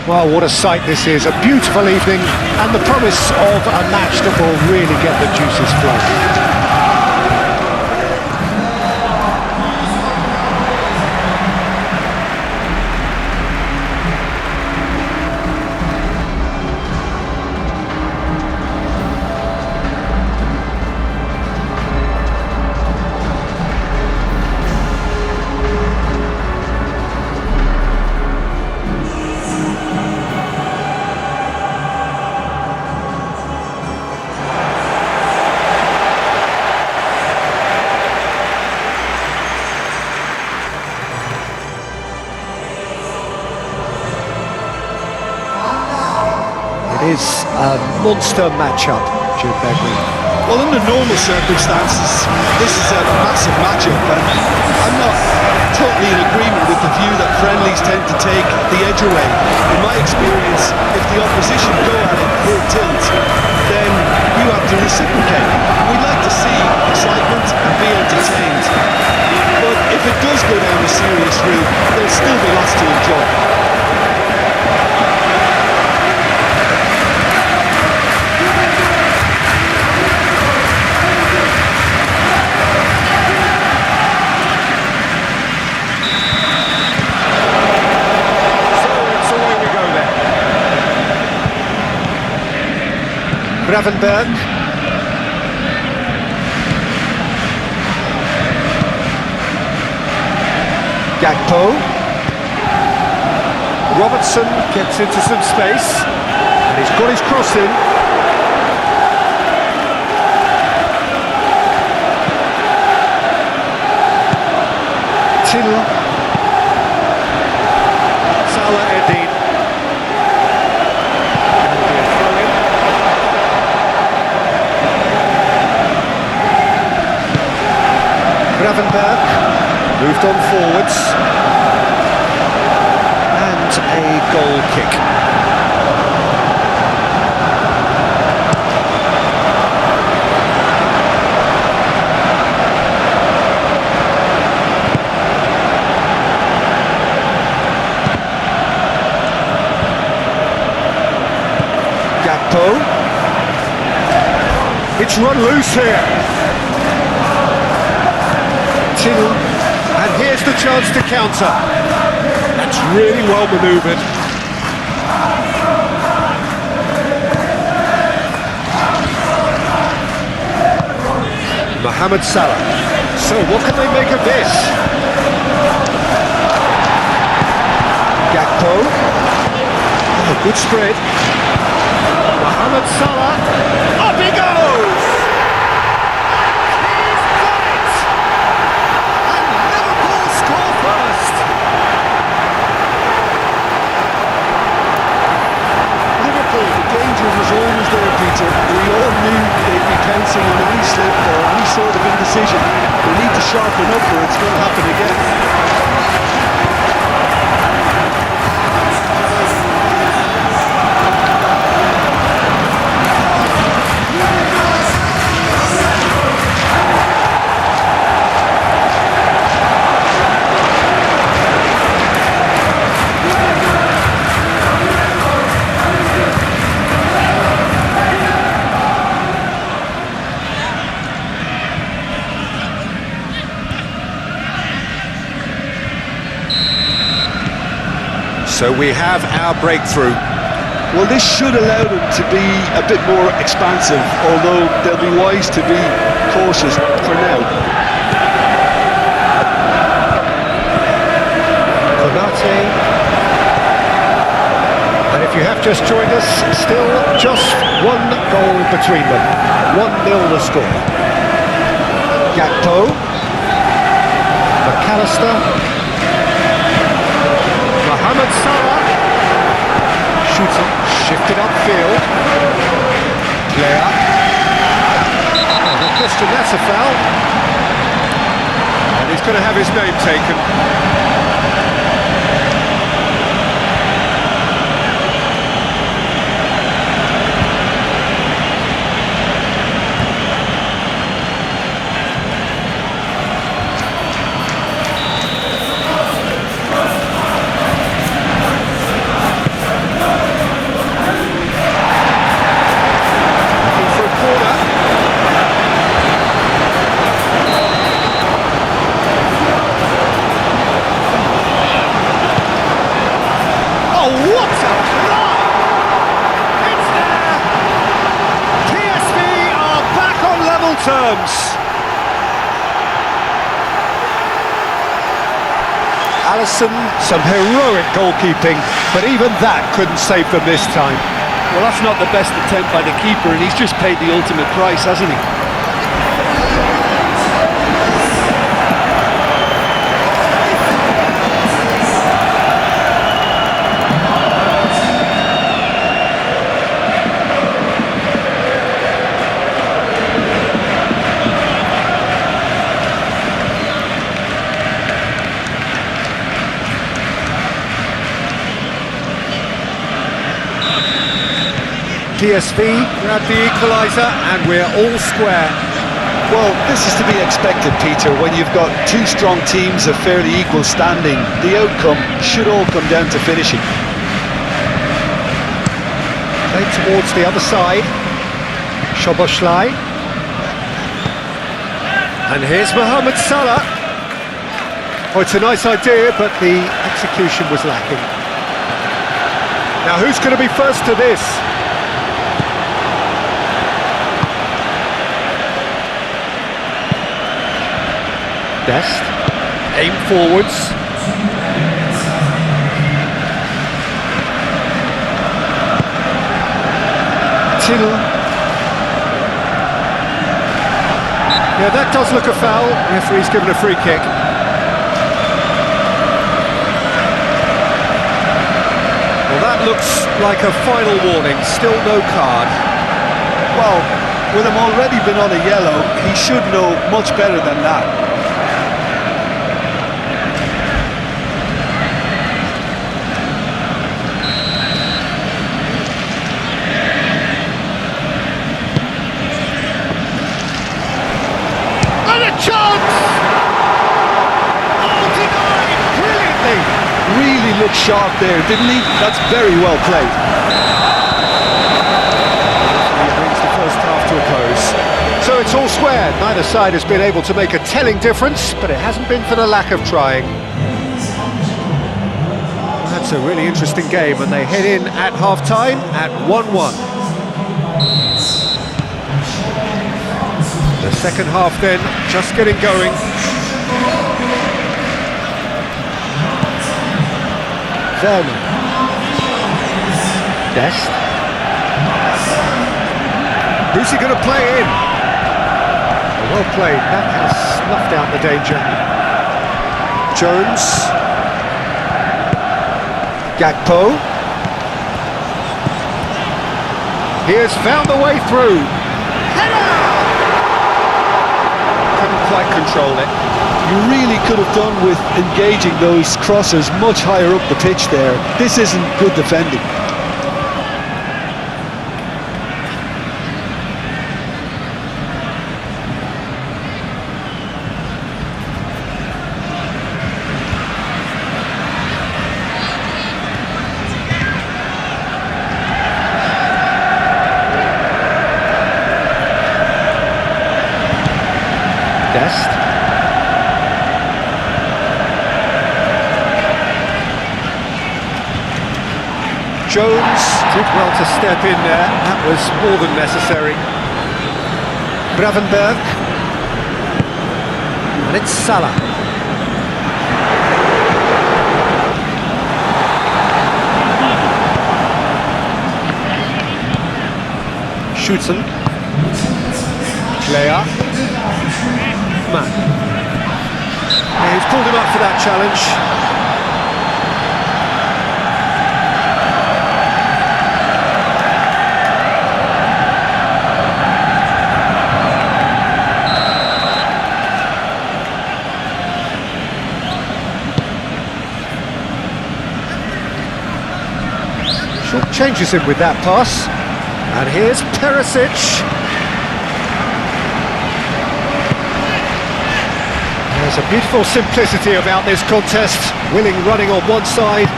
Well, what a sight this is. A beautiful evening and the promise of a match that will really get the juices flowing. It is a monster matchup, Jude Begley. Well, under normal circumstances, this is a massive matchup, but I'm not totally in agreement with the view that friendlies tend to take the edge away. In my experience, if the opposition go at it full tilt, then you have to reciprocate. We'd like to see excitement and be entertained. But if it does go down a serious route, there'll still be lots to enjoy. Gravenberg. Gakpo. Robertson gets into some space and he's got his cross in. Till. Salah Eddin. Gravenberg moved on forwards and a goal kick. Gakpo. It's run loose here. And here's the chance to counter. That's really well manoeuvred. Mohamed Salah. So what can they make of this? Gakpo. Oh, good spread. Mohamed Salah. Up he goes! Was always there, Peter. We all knew they'd be pouncing on any slip or any sort of indecision. We need to sharpen up or it's going to happen again. So we have our breakthrough. Well, this should allow them to be a bit more expansive, although they'll be wise to be cautious for now. Konate. And if you have just joined us, still just one goal between them. 1-0 the score. Gakpo. McAllister. Mohamed Salah shoots it, shifted upfield. Player. Oh, no question, that's a foul. And he's going to have his name taken. terms. Alisson, some heroic goalkeeping, but even that couldn't save them this time. Well, that's not the best attempt by the keeper, and he's just paid the ultimate price, hasn't he? PSV grab the equaliser and we're all square. Well, this is to be expected, Peter, when you've got two strong teams of fairly equal standing. The outcome should all come down to finishing. Played towards the other side. Szoboszlai. And here's Mohamed Salah. Oh, it's a nice idea, but the execution was lacking. Now, who's going to be first to this? Best. Aim forwards. Till. Yeah, that does look a foul. Referee's given a free kick. Well, that looks like a final warning. Still no card. Well, with him already been on a yellow, he should know much better than that. Chance! Oh, denied brilliantly! Really looked sharp there, didn't he? That's very well played. He brings the first half to a close. So it's all square. Neither side has been able to make a telling difference, but it hasn't been for the lack of trying. That's a really interesting game, and they head in at half-time at 1-1. The second half then, just getting going. Werner. Dest. Who's he going to play in? Well played, that has snuffed out the danger. Jones. Gakpo. He has found the way through. Header! Couldn't quite control it. You really could have done with engaging those crossers much higher up the pitch there. This isn't good defending. Dest. Jones did well to step in there, that was more than necessary. Gravenberg. And it's Salah. Schützen. Player. Man. Yeah, he's pulled him up for that challenge. Short changes him with that pass. And here's Perisic. There's a beautiful simplicity about this contest. Willing running on one side,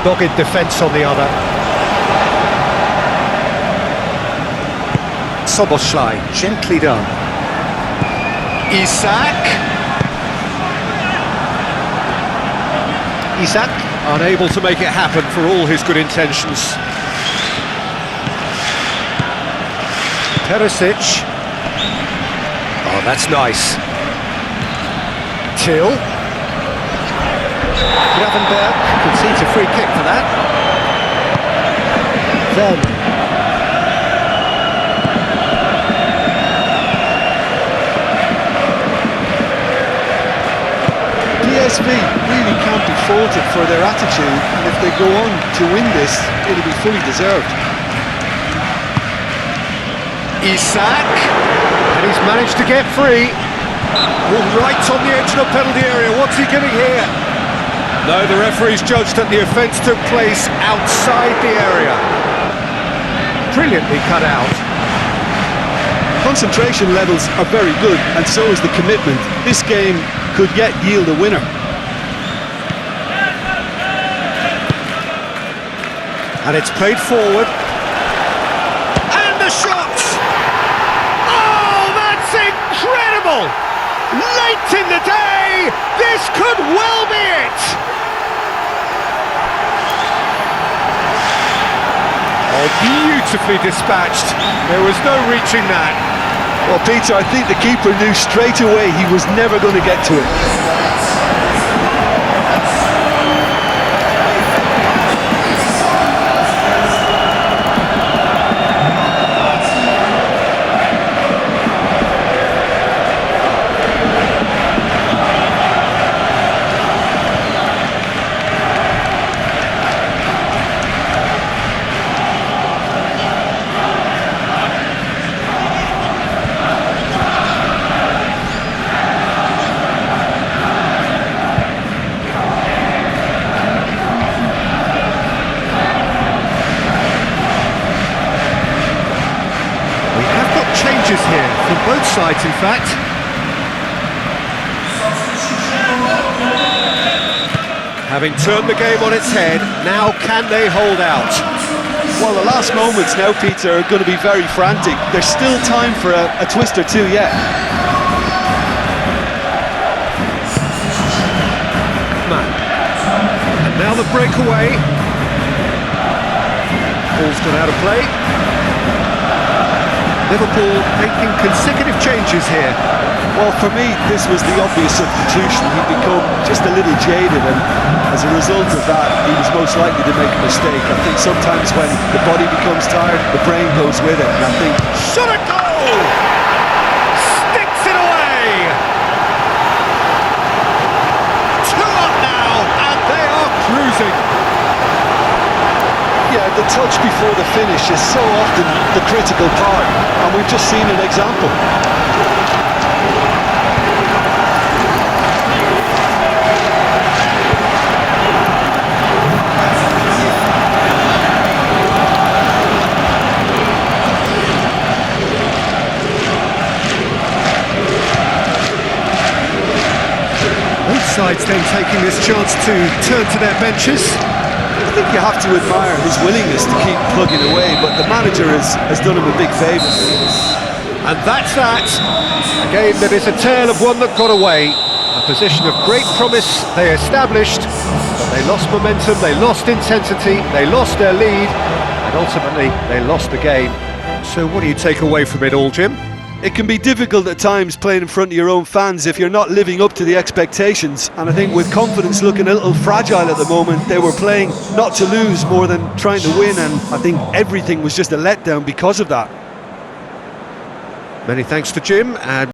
dogged defence on the other. Szoboszlai, gently done. Isak. Unable to make it happen for all his good intentions. Perisic. Oh, that's nice. Till. Gravenberg concedes a free kick for that. Then. PSV really can't be faulted for their attitude, and if they go on to win this, it'll be fully deserved. Isak, and he's managed to get free. Oh, right on the edge of the penalty area. What's he getting here? No, the referee's judged that the offence took place outside the area. Brilliantly cut out. Concentration levels are very good, and so is the commitment. This game could yet yield a winner. And it's played forward. And the shot! Oh, that's incredible! Late in the day, this could well be it! Oh, beautifully dispatched. There was no reaching that. Well, Peter, I think the keeper knew straight away he was never going to get to it. Changes here from both sides, in fact. Having turned the game on its head, now can they hold out? Well, the last moments now, Peter, are going to be very frantic. There's still time for a twist or two yet. And now the breakaway. Ball's gone out of play. Liverpool making consecutive changes here. Well, for me, this was the obvious substitution. He'd become just a little jaded, and as a result of that, he was most likely to make a mistake. I think sometimes when the body becomes tired, the brain goes with it, and I think... Shot a goal! Sticks it away! 2 up now, and they are cruising. Yeah, the touch before the finish is so often the critical part, and we've just seen an example. Both sides then taking this chance to turn to their benches. I think you have to admire his willingness to keep plugging away, but the manager has done him a big favour. And that's that. A game that is a tale of one that got away. A position of great promise they established, but they lost momentum, they lost intensity, they lost their lead, and ultimately they lost the game. So what do you take away from it all, Jim? It can be difficult at times playing in front of your own fans if you're not living up to the expectations, and I think with confidence looking a little fragile at the moment, they were playing not to lose more than trying to win, and I think everything was just a letdown because of that. Many thanks to Jim, and